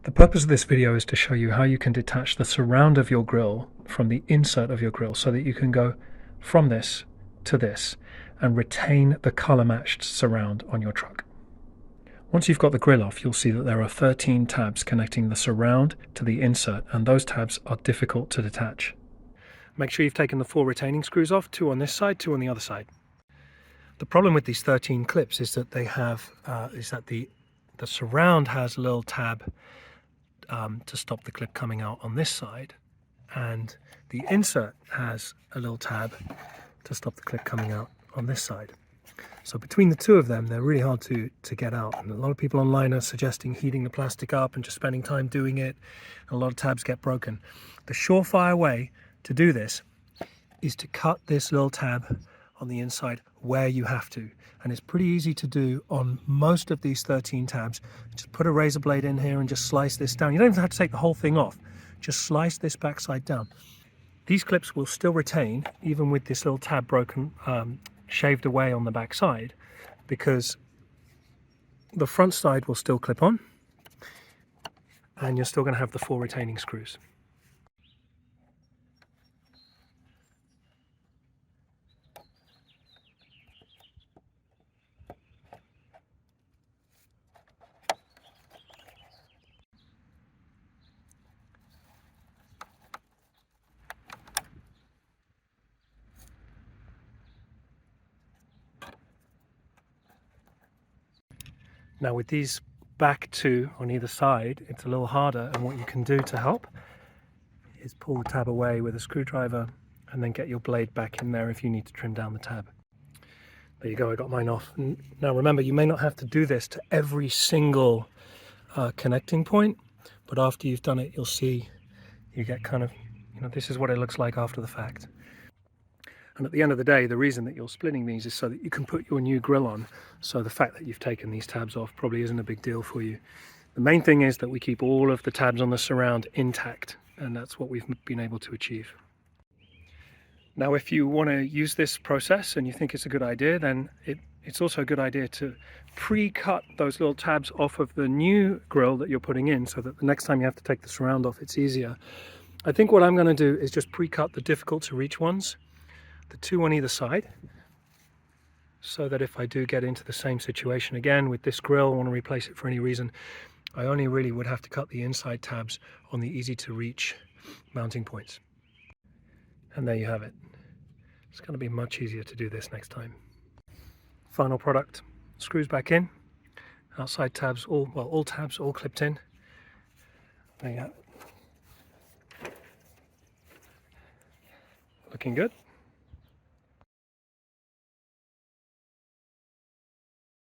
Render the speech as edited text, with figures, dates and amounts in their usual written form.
The purpose of this video is to show you how you can detach the surround of your grille from the insert of your grille so that you can go from this to this and retain the color matched surround on your truck. Once you've got the grille off, you'll see that there are 13 tabs connecting the surround to the insert, and those tabs are difficult to detach. Make sure you've taken the 4 retaining screws off, 2 on this side, 2 on the other side. The problem with these 13 clips is that the surround has a little tab to stop the clip coming out on this side, and the insert has a little tab to stop the clip coming out on this side. So between the two of them, they're really hard to get out, and a lot of people online are suggesting heating the plastic up and just spending time doing it, and a lot of tabs get broken. The surefire way to do this is to cut this little tab on the inside where you have to, and it's pretty easy to do on most of these 13 tabs. Just put a razor blade in here and just slice this down. You don't even have to take the whole thing off, just slice this backside down. These clips will still retain even with this little tab broken, shaved away on the back side, because the front side will still clip on and you're still going to have the 4 retaining screws. Now with these back 2 on either side, it's a little harder, and what you can do to help is pull the tab away with a screwdriver and then get your blade back in there if you need to trim down the tab. There you go, I got mine off. Now remember, you may not have to do this to every single connecting point, but after you've done it, you'll see you get kind of, this is what it looks like after the fact. And at the end of the day, the reason that you're splitting these is so that you can put your new grille on. So the fact that you've taken these tabs off probably isn't a big deal for you. The main thing is that we keep all of the tabs on the surround intact, and that's what we've been able to achieve. Now, if you want to use this process and you think it's a good idea, then it's also a good idea to pre-cut those little tabs off of the new grille that you're putting in, so that the next time you have to take the surround off, it's easier. I think what I'm going to do is just pre-cut the difficult to reach ones, the 2 on either side, so that if I do get into the same situation again with this grille, I want to replace it for any reason, I only really would have to cut the inside tabs on the easy to reach mounting points. And there you have it. It's going to be much easier to do this next time. Final product, screws back in, outside tabs, all tabs all clipped in. There you have it. Looking good.